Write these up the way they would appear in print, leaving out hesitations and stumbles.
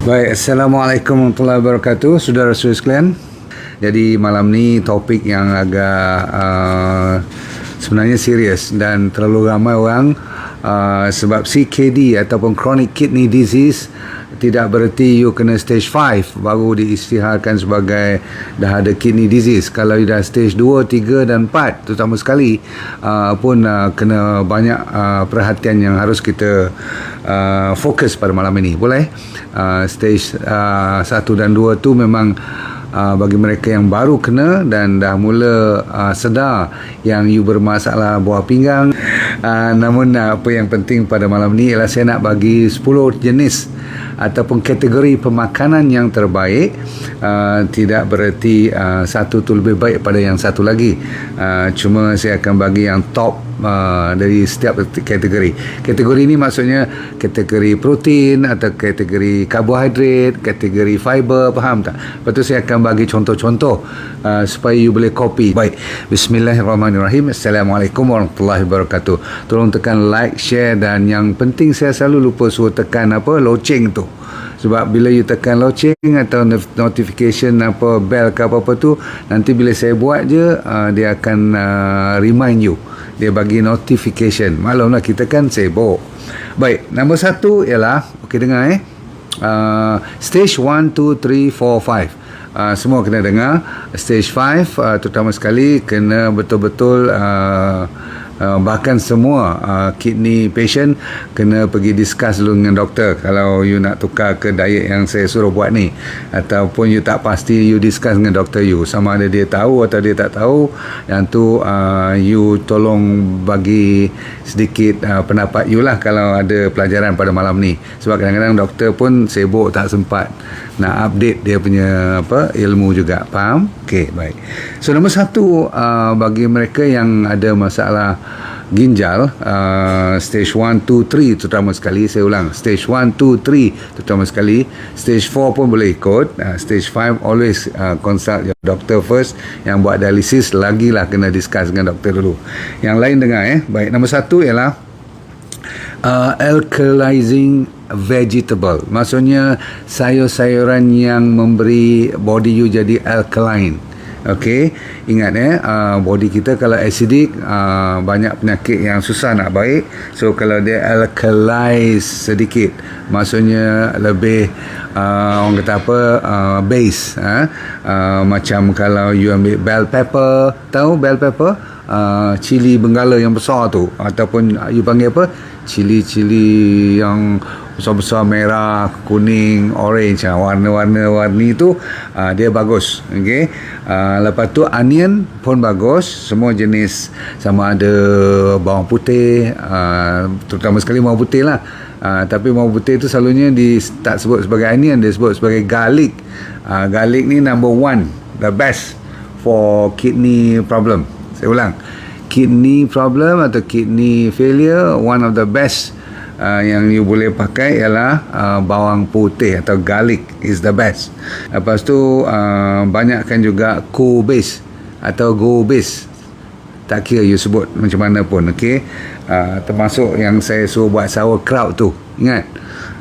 Baik, Assalamualaikum warahmatullahi wabarakatuh, saudara-saudara sekalian. Jadi malam ni topik yang agak sebenarnya serius dan terlalu ramai orang sebab CKD ataupun chronic kidney disease tidak bererti you kena stage 5 baru diisytiharkan sebagai dah ada kidney disease. Kalau you dah stage 2, 3 dan 4 terutama sekali pun kena banyak perhatian yang harus kita fokus pada malam ini. Boleh? Stage 1 dan 2 tu memang bagi mereka yang baru kena dan dah mula sedar yang you bermasalah buah pinggang. Namun apa yang penting pada malam ni ialah saya nak bagi 10 jenis ataupun kategori pemakanan yang terbaik. Tidak bererti satu tu lebih baik pada yang satu lagi. Cuma saya akan bagi yang top dari setiap kategori. Kategori ini maksudnya kategori protein atau kategori karbohidrat, kategori fiber, faham tak? Lepas tu saya akan bagi contoh-contoh supaya you boleh copy. Baik, bismillahirrahmanirrahim. Assalamualaikum warahmatullahi wabarakatuh. Tolong tekan like, share dan yang penting saya selalu lupa suruh tekan loceng tu. Sebab bila you tekan loceng atau notification bell ke apa-apa tu, nanti bila saya buat je dia akan remind you. Dia bagi notification. Maklumlah kita kan sibuk. Baik, nombor 1 ialah dengar stage 1, 2, 3, 4, 5. Semua kena dengar. Stage 5 terutama sekali kena betul-betul bahkan semua kidney patient kena pergi discuss dulu dengan doktor kalau you nak tukar ke diet yang saya suruh buat ni, ataupun you tak pasti, you discuss dengan doktor you sama ada dia tahu atau dia tak tahu. Yang tu you tolong bagi sedikit pendapat you lah kalau ada pelajaran pada malam ni, sebab kadang-kadang doktor pun sibuk tak sempat nak update dia punya ilmu juga. Faham? Okey, baik. So nombor 1 bagi mereka yang ada masalah ginjal, stage 1, 2, 3 terutama sekali, saya ulang, stage 1, 2, 3 terutama sekali, stage 4 pun boleh ikut, stage 5 always consult your doctor first. Yang buat dialisis lagilah kena discuss dengan doktor dulu. Yang lain dengar baik. Nombor 1 ialah alkalizing vegetable, maksudnya sayur-sayuran yang memberi body you jadi alkaline. Okey, ingat body kita kalau acidic banyak penyakit yang susah nak baik. So kalau dia alkalize sedikit, maksudnya lebih orang kata base. Macam kalau you ambil bell pepper, tahu bell pepper? Cili benggala yang besar tu, ataupun you panggil cili-cili yang besar-besar, merah, kuning, orange, warna-warni tu dia bagus. Okey. Lepas tu onion pun bagus, semua jenis, sama ada bawang putih, terutama sekali bawang putih lah. Tapi bawang putih tu selalunya tak sebut sebagai onion, dia sebut sebagai garlic. Garlic ni number 1, the best for kidney problem. Saya ulang, kidney problem atau kidney failure, one of the best yang you boleh pakai ialah bawang putih atau garlic is the best. Lepas tu banyakkan juga co-base atau go-base, tak kira you sebut macam mana pun. Okey, termasuk yang saya suruh buat sauerkraut tu, ingat.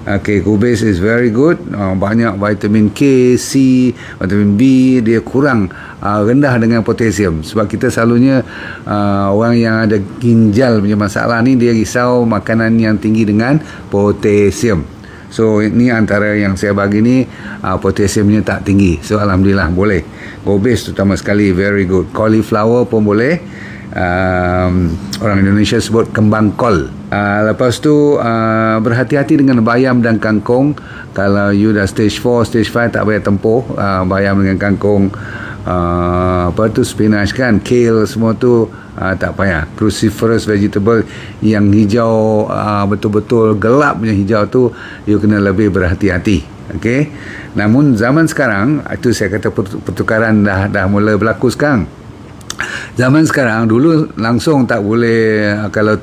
Okay, co-base is very good. Banyak vitamin K, C, vitamin B. Dia kurang rendah dengan potasium. Sebab kita selalunya orang yang ada ginjal punya masalah ni, dia risau makanan yang tinggi dengan potasium. So ini antara yang saya bagi ni, potasiumnya tak tinggi. So alhamdulillah boleh. Co-base terutama sekali very good. Cauliflower pun boleh. Orang Indonesia sebut kembang kol. Lepas tu berhati-hati dengan bayam dan kangkung. Kalau you dah stage 4, stage 5 tak payah tempuh bayam dengan kangkung. Spinach kan, kale, semua tu tak payah. Cruciferous vegetable yang hijau, betul-betul gelap punya hijau tu, you kena lebih berhati-hati. Okey. Namun zaman sekarang, itu saya kata pertukaran dah mula berlaku sekarang. Zaman sekarang, dulu langsung tak boleh, kalau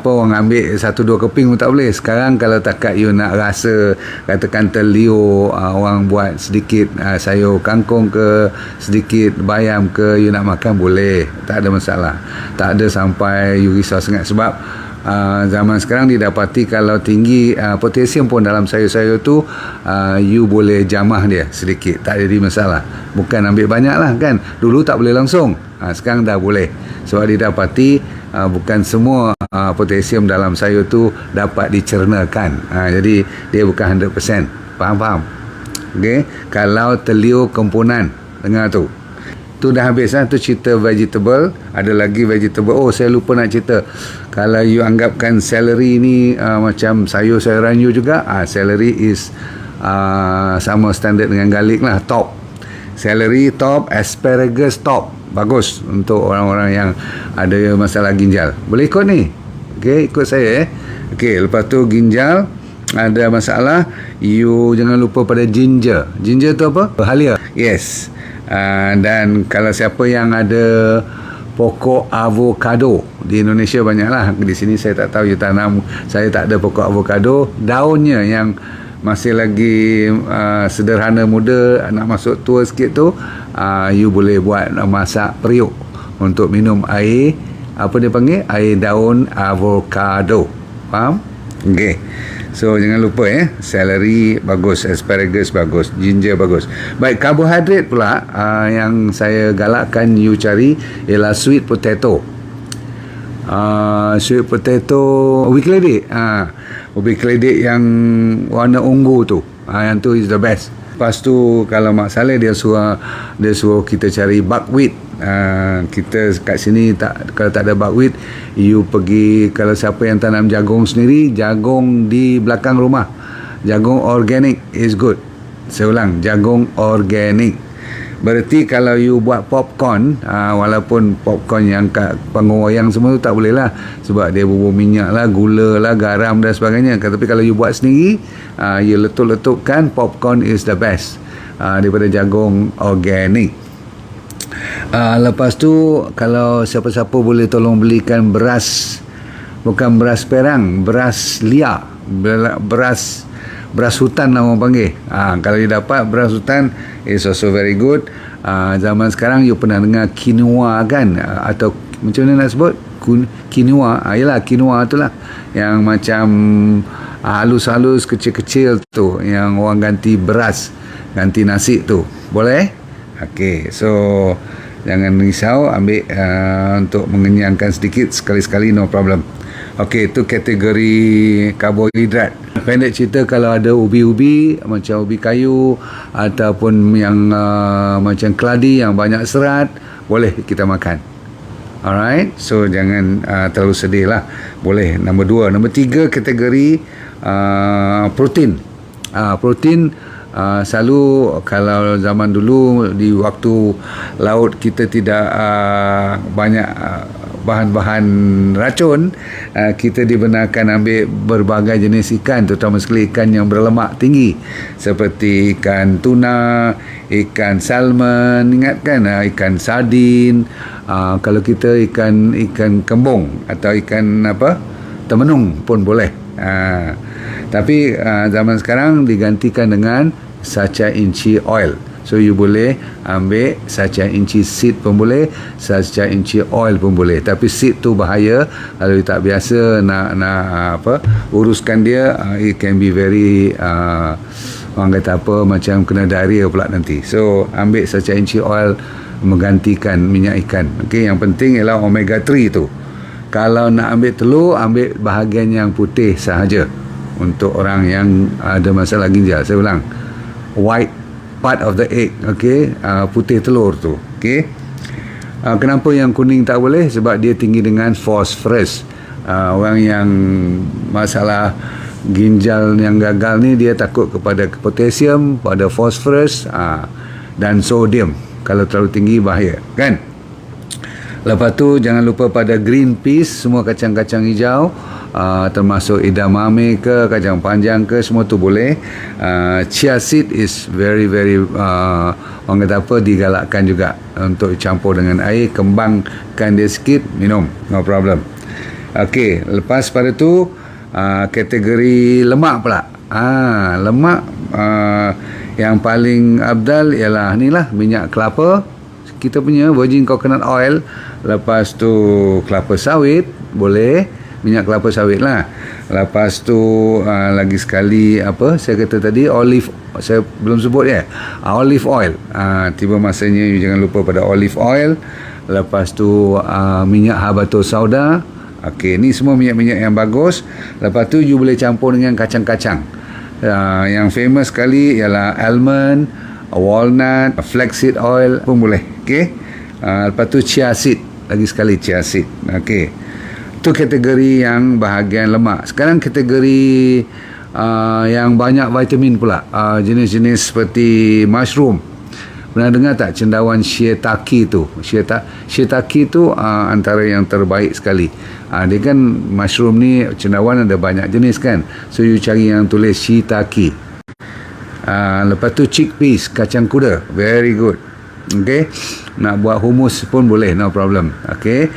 orang ambil 1-2 keping pun tak boleh. Sekarang kalau takat you nak rasa, katakan telio, orang buat sedikit sayur kangkung ke, sedikit bayam ke, you nak makan boleh, tak ada masalah. Tak ada sampai you risau sangat, sebab Zaman sekarang didapati kalau tinggi potasium pun dalam sayur-sayur tu, you boleh jamah dia sedikit, tak jadi masalah. Bukan ambil banyak lah kan, dulu tak boleh langsung, sekarang dah boleh. Sebab didapati bukan semua potasium dalam sayur tu dapat dicernakan, jadi dia bukan 100%. Faham? Okay? Kalau telur kempunan, dengar tu dah habis lah. Tu cerita vegetable. Ada lagi vegetable. Oh, saya lupa nak cerita. Kalau you anggapkan celery ni macam sayur-sayuran you juga, celery is sama standard dengan garlic lah. Top celery top, asparagus top. Bagus untuk orang-orang yang ada masalah ginjal. Boleh ikut ni. Okay, ikut saya. Okay, lepas tu ginjal ada masalah, you jangan lupa pada ginger. Ginger tu apa? Halia. Yes. Dan kalau siapa yang ada pokok avocado, di Indonesia banyaklah, di sini saya tak tahu you tanam, saya tak ada pokok avocado. Daunnya yang masih lagi sederhana, muda, nak masuk tua sikit tu, you boleh buat masak periuk untuk minum air, apa dia panggil, air daun avocado. Faham? Okay. So jangan lupa celery bagus, asparagus bagus, ginger bagus. Baik, karbohidrat pula yang saya galakkan you cari ialah sweet potato. Sweet potato ubi keledek. Ubi keledek yang warna ungu tu, yang tu is the best. Lepas tu kalau Mak Saleh dia suruh kita cari buckwheat. Kita kat sini kalau tak ada buckwheat, you pergi, kalau siapa yang tanam jagung sendiri, jagung di belakang rumah, jagung organic is good. Saya ulang, jagung organic. Berarti kalau you buat popcorn, walaupun popcorn yang kat panggung wayang semua tu tak boleh lah, sebab dia bubur minyak lah, gula lah, garam dan sebagainya. Tapi kalau you buat sendiri, you letup-letupkan, popcorn is the best daripada jagung organic. Lepas tu kalau siapa-siapa boleh tolong belikan beras, bukan beras perang, beras liar, beras hutan lah orang panggil. Kalau you dapat beras hutan, is also very good. Zaman sekarang you pernah dengar quinoa kan, atau macam mana nak sebut, quinoa. Yelah, quinoa tu lah yang macam halus-halus, kecil-kecil tu, yang orang ganti beras, ganti nasi tu. Boleh? Okay, so jangan risau, ambil untuk mengenyangkan sedikit sekali-sekali, no problem. Okey, itu kategori karbohidrat. Pendek cerita, kalau ada ubi-ubi macam ubi kayu ataupun yang macam keladi yang banyak serat, boleh kita makan. Alright, so jangan terlalu sedih lah. Boleh. Nombor 2. Nombor 3, kategori protein. Protein selalu kalau zaman dulu di waktu laut kita tidak banyak bahan-bahan racun, kita dibenarkan ambil berbagai jenis ikan, terutama sekali ikan yang berlemak tinggi seperti ikan tuna, ikan salmon, ingat kan, ikan sardin, kalau kita ikan kembung atau ikan temenung pun boleh. Tapi zaman sekarang digantikan dengan sacha inci oil. So you boleh ambil sacha inci seed pun boleh, sacha inci oil pun boleh. Tapi seed tu bahaya kalau you tak biasa nak uruskan dia, it can be very orang kata macam kena diarrhea pula nanti. So ambil sacha inci oil menggantikan minyak ikan. Okey, yang penting ialah omega 3 tu. Kalau nak ambil telur, ambil bahagian yang putih sahaja. Untuk orang yang ada masalah ginjal, saya ulang, white part of the egg, okay? Putih telur tu, okay? Kenapa yang kuning tak boleh? Sebab dia tinggi dengan phosphorus. Orang yang masalah ginjal yang gagal ni, dia takut kepada potassium, pada phosphorus dan sodium. Kalau terlalu tinggi bahaya, kan? Lepas tu jangan lupa pada green peas, semua kacang-kacang hijau, termasuk edamame ke, kacang panjang ke, semua tu boleh. Chia seed is very orang kata digalakkan juga untuk campur dengan air, kembangkan dia sikit, minum, no problem. Okey, lepas pada tu kategori lemak pula. Lemak yang paling abdal ialah inilah minyak kelapa, kita punya virgin coconut oil. Lepas tu kelapa sawit boleh, minyak kelapa sawit lah. Lepas tu lagi sekali apa saya kata tadi, olive, saya belum sebut ya, olive oil. Tiba masanya you jangan lupa pada olive oil. Lepas tu minyak habatus sauda. Okey, ni semua minyak-minyak yang bagus. Lepas tu you boleh campur dengan kacang-kacang. Yang famous sekali ialah almond, walnut, flaxseed oil pun boleh. Okey. Lepas tu chia seed, lagi sekali chia seed. Okey. Itu kategori yang bahagian lemak. Sekarang kategori yang banyak vitamin pula. Jenis-jenis seperti mushroom. Pernah dengar tak cendawan shiitake tu? Shiitake tu antara yang terbaik sekali. Dia kan mushroom ni, cendawan ada banyak jenis kan. So you cari yang tulis shiitake. Lepas tu chickpeas, kacang kuda, very good. Okay, nak buat hummus pun boleh, no problem. Okay,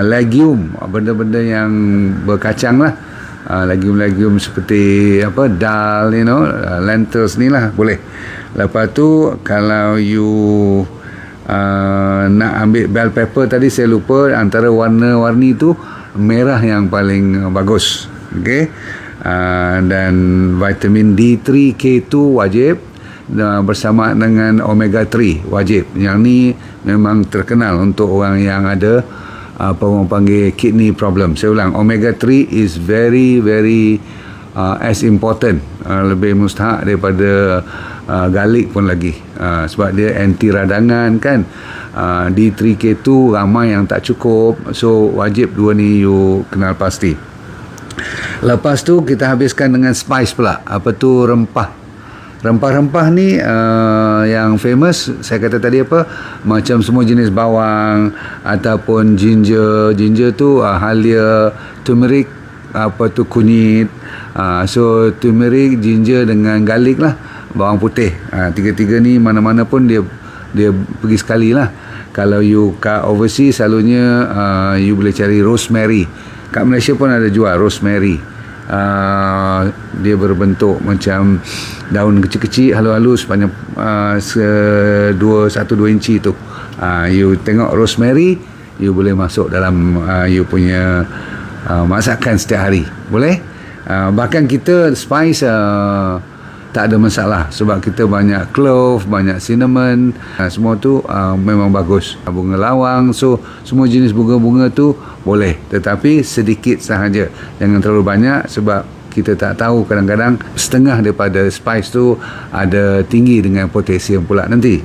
legume, benda-benda yang berkacang lah. Legume-legume seperti apa, dal, lentils ni lah boleh. Lepas tu kalau you nak ambil bell pepper tadi saya lupa, antara warna-warni tu merah yang paling bagus. Okay. Dan vitamin D3, K2 wajib, bersama dengan omega 3 wajib. Yang ni memang terkenal untuk orang yang ada apa orang panggil kidney problem. Saya ulang, omega 3 is very as important, lebih mustahak daripada garlic pun lagi, sebab dia anti radangan kan. D3K2 ramai yang tak cukup, so wajib dua ni you kenal pasti. Lepas tu kita habiskan dengan spice pula. Apa tu, rempah ni yang famous saya kata tadi apa, macam semua jenis bawang ataupun ginger tu halia, turmeric, apa tu kunyit. So turmeric, ginger dengan garlic lah, bawang putih. Tiga-tiga ni mana-mana pun dia pergi sekali lah. Kalau you kat overseas selalunya you boleh cari rosemary. Kat Malaysia pun ada jual rosemary. Dia berbentuk macam daun kecil-kecil halus-halus sepanjang 1-2 inci tu. You tengok rosemary, you boleh masuk dalam you punya masakan setiap hari. Boleh. Bahkan kita spice tak ada masalah, sebab kita banyak clove, banyak cinnamon, semua tu memang bagus. Bunga lawang, so semua jenis bunga-bunga tu boleh, tetapi sedikit sahaja, jangan terlalu banyak, sebab kita tak tahu, kadang-kadang setengah daripada spice tu ada tinggi dengan potasium pula nanti.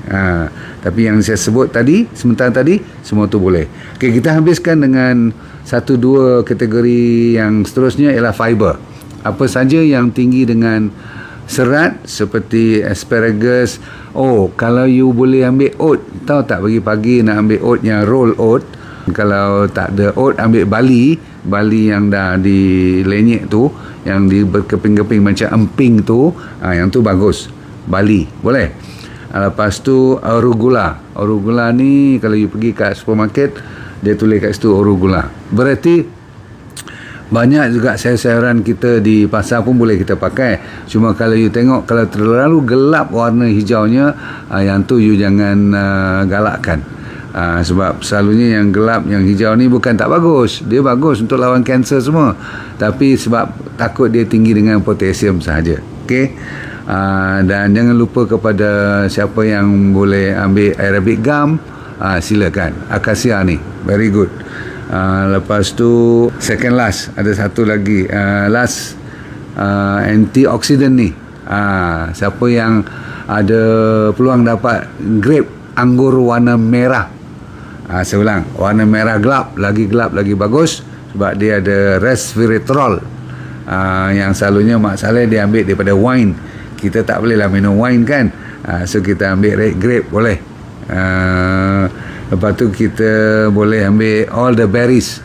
Tapi yang saya sebut tadi, sementara tadi, semua tu boleh. Okay, kita habiskan dengan 1-2 kategori yang seterusnya ialah fiber. Apa saja yang tinggi dengan serat seperti asparagus. Kalau you boleh ambil oat, tahu tak pagi-pagi nak ambil oat yang roll oat. Kalau tak ada oat, ambil bali yang dah dilenyek tu, yang berkeping-keping macam emping tu, yang tu bagus. Bali boleh. Lepas tu arugula ni kalau you pergi kat supermarket, dia tulis kat situ arugula. Berarti banyak juga sayur-sayuran kita di pasar pun boleh kita pakai. Cuma kalau you tengok, kalau terlalu gelap warna hijaunya, yang tu you jangan galakkan. Sebab selalunya yang gelap, yang hijau ni bukan tak bagus. Dia bagus untuk lawan kanser semua. Tapi sebab takut dia tinggi dengan potasium sahaja. Okay? Dan jangan lupa kepada siapa yang boleh ambil Arabic gum, silakan. Akasia ni, very good. Lepas tu second last, ada satu lagi last, antioksidan ni. Siapa yang ada peluang dapat grape, anggur warna merah, saya ulang, warna merah gelap lagi bagus, sebab dia ada resveratrol, yang selalunya masalah dia ambil daripada wine. Kita tak boleh lah minum wine kan, so kita ambil red grape boleh. Lepas tu kita boleh ambil all the berries.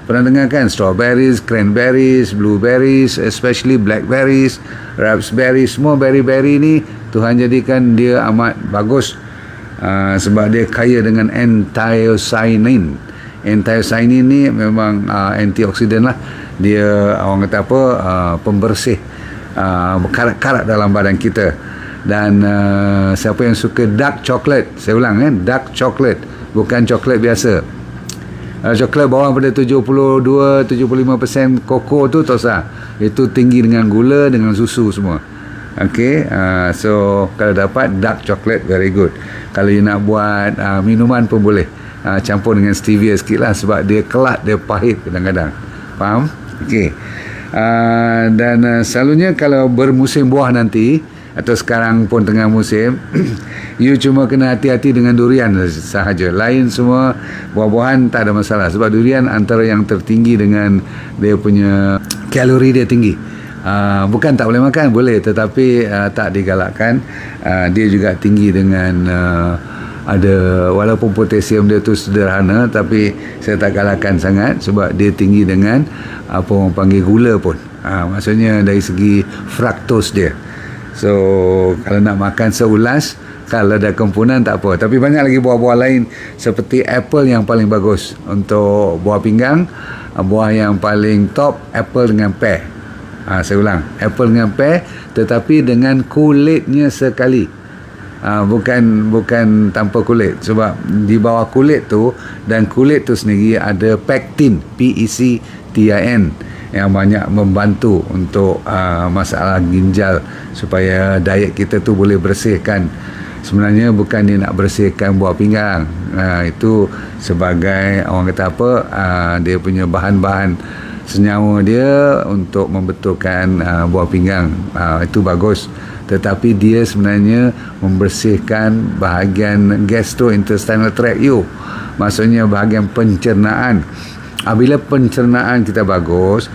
Pernah dengar kan? Strawberries, cranberries, blueberries, especially blackberries, raspberries. Semua berry-berry ni Tuhan jadikan dia amat bagus, sebab dia kaya dengan anthocyanin. Anthocyanin ni memang antioksidan lah. Dia orang kata apa, pembersih karat-karat dalam badan kita. Dan siapa yang suka dark chocolate, saya ulang dark chocolate, bukan coklat biasa. Coklat bawah pada 72-75% koko tu tak usah. Itu tinggi dengan gula, dengan susu semua. Okay, so kalau dapat dark chocolate very good. Kalau you nak buat minuman pun boleh, campur dengan stevia sikit lah, sebab dia kelat, dia pahit kadang-kadang. Faham? Okay. Dan selalunya kalau bermusim buah nanti, atau sekarang pun tengah musim, you cuma kena hati-hati dengan durian sahaja. Lain semua buah-buahan tak ada masalah, sebab durian antara yang tertinggi dengan dia punya kalori dia tinggi. Bukan tak boleh makan, boleh, tetapi tak digalakkan. Dia juga tinggi dengan ada, walaupun potasium dia tu sederhana, tapi saya tak galakkan sangat sebab dia tinggi dengan apa orang panggil gula pun. Maksudnya dari segi fructose dia. So kalau nak makan seulas, kalau ada kempunan tak apa. Tapi banyak lagi buah-buah lain, seperti apple yang paling bagus untuk buah pinggang. Buah yang paling top, apple dengan pear. Saya ulang, apple dengan pear, tetapi dengan kulitnya sekali. Bukan tanpa kulit, sebab di bawah kulit tu, dan kulit tu sendiri ada pektin, PECTIN, yang banyak membantu untuk masalah ginjal, supaya diet kita tu boleh bersihkan. Sebenarnya bukan dia nak bersihkan buah pinggang, itu sebagai orang kata apa, dia punya bahan-bahan senyawa dia untuk membetulkan buah pinggang, itu bagus. Tetapi dia sebenarnya membersihkan bahagian gastrointestinal tract you, maksudnya bahagian pencernaan. Bila pencernaan kita bagus,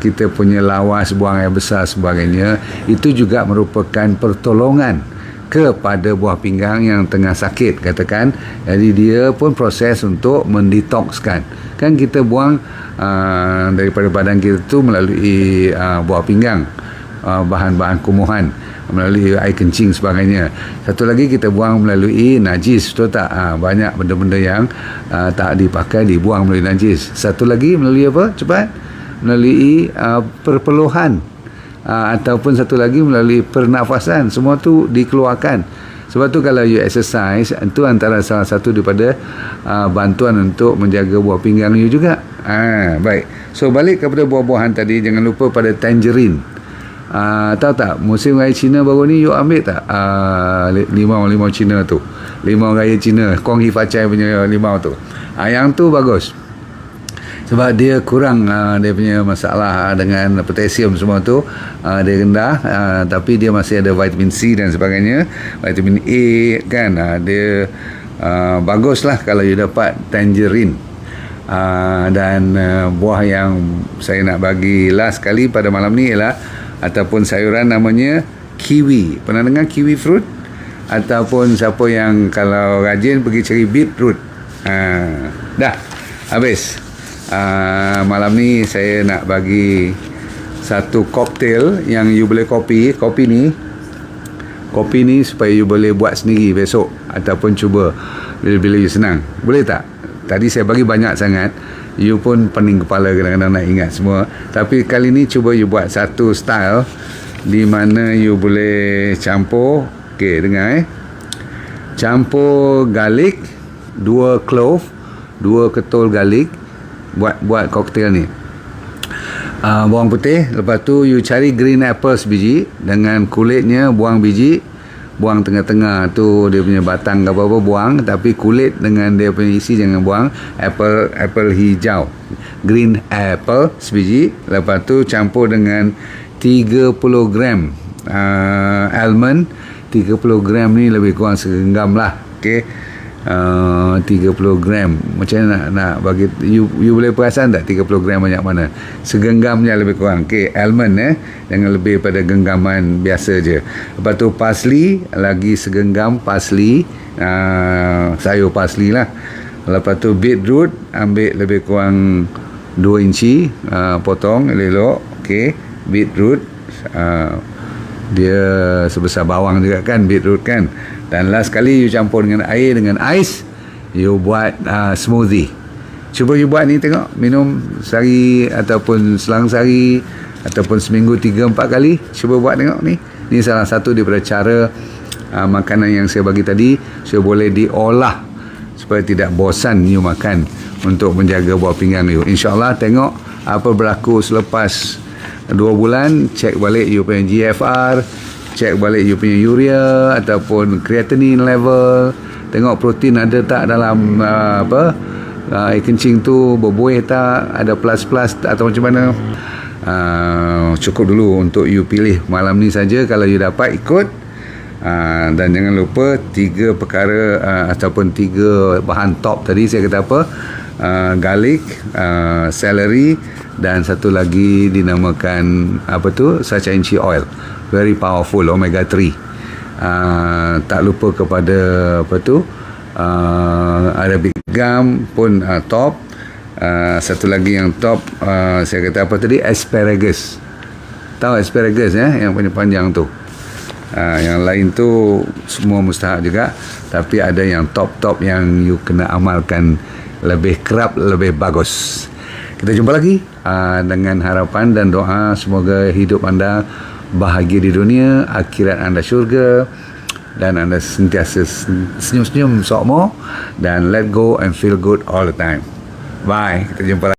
kita punya lawas, buang air besar sebagainya, itu juga merupakan pertolongan kepada buah pinggang yang tengah sakit, katakan. Jadi dia pun proses untuk mendetokskan. Kan kita buang daripada badan kita tu melalui buah pinggang, bahan-bahan kumuhan, melalui air kencing sebagainya. Satu lagi kita buang melalui najis, betul tak? Banyak benda-benda yang tak dipakai dibuang melalui najis. Satu lagi melalui apa? Cepat. Melalui perpeluhan, ataupun satu lagi melalui pernafasan. Semua tu dikeluarkan. Sebab tu kalau you exercise, itu antara salah satu daripada bantuan untuk menjaga buah pinggang you juga. Baik. So balik kepada buah-buahan tadi, jangan lupa pada tangerine. Tahu tak, musim raya Cina baru ni you ambil tak limau Cina tu, limau raya Cina, Kong Hi Fa Chai punya limau tu. Yang tu bagus sebab dia kurang dia punya masalah dengan potasium semua tu, dia rendah, tapi dia masih ada vitamin C dan sebagainya, vitamin A kan. Dia baguslah kalau you dapat tangerine. Dan buah yang saya nak bagi last kali pada malam ni ialah, ataupun sayuran namanya kiwi. Pernah dengar kiwi fruit? Ataupun siapa yang kalau rajin pergi cari beetroot. Dah habis. Malam ni saya nak bagi satu koktail yang you boleh kopi ni supaya you boleh buat sendiri besok, ataupun cuba bila you senang. Boleh tak? Tadi saya bagi banyak sangat, you pun pening kepala kadang-kadang nak ingat semua. Tapi kali ni cuba you buat satu style di mana you boleh campur. Okey, dengar campur garlic, 2 clove, 2 ketul garlic, buat koktail ni. Bawang putih, lepas tu you cari green apple sebiji, dengan kulitnya buang biji, buang tengah-tengah tu dia punya batang ke apa-apa buang, tapi kulit dengan dia punya isi jangan buang. Apple hijau, green apple sebiji, lepas tu campur dengan 30 gram almond. 30 gram ni lebih kurang segenggam lah. Okey, 30 gram. Macam mana nak bagi you boleh perasan tak 30 gram banyak mana? Segenggamnya lebih kurang. Okey, almond jangan lebih pada genggaman biasa je. Lepas tu parsley, lagi segenggam parsley, sayur parsley lah. Lepas tu beetroot, ambil lebih kurang 2 inci, potong elok. Okey, beetroot, dia sebesar bawang juga kan, beetroot kan. Dan last kali you campur dengan air, dengan ais, you buat smoothie. Cuba you buat ni, tengok, minum sehari ataupun selang sehari ataupun seminggu 3-4 kali. Cuba buat tengok ni. Ni salah satu daripada cara makanan yang saya bagi tadi, so boleh diolah supaya tidak bosan you makan untuk menjaga buah pinggang you. InsyaAllah tengok apa berlaku selepas 2 bulan, cek balik you punya GFR, cek balik you punya urea ataupun creatinine level, tengok protein ada tak dalam air kencing tu, berbuih tak, ada plus-plus atau macam mana. Cukup dulu untuk you pilih malam ni saja kalau you dapat ikut. Dan jangan lupa 3 perkara ataupun 3 bahan top tadi saya kata apa, garlic, celery, dan satu lagi dinamakan apa tu, sachainchi oil, very powerful, omega 3. Tak lupa kepada apa tu, Arabic gum pun top. Satu lagi yang top, saya kata apa tadi, asparagus. Tahu asparagus yang panjang-panjang tu. Yang lain tu semua mustahak juga, tapi ada yang top-top yang you kena amalkan lebih kerap, lebih bagus. Kita jumpa lagi dengan harapan dan doa semoga hidup anda bahagia di dunia, akhirat anda syurga, dan anda sentiasa senyum-senyum sok mo, dan let go and feel good all the time. Bye, kita jumpa lagi.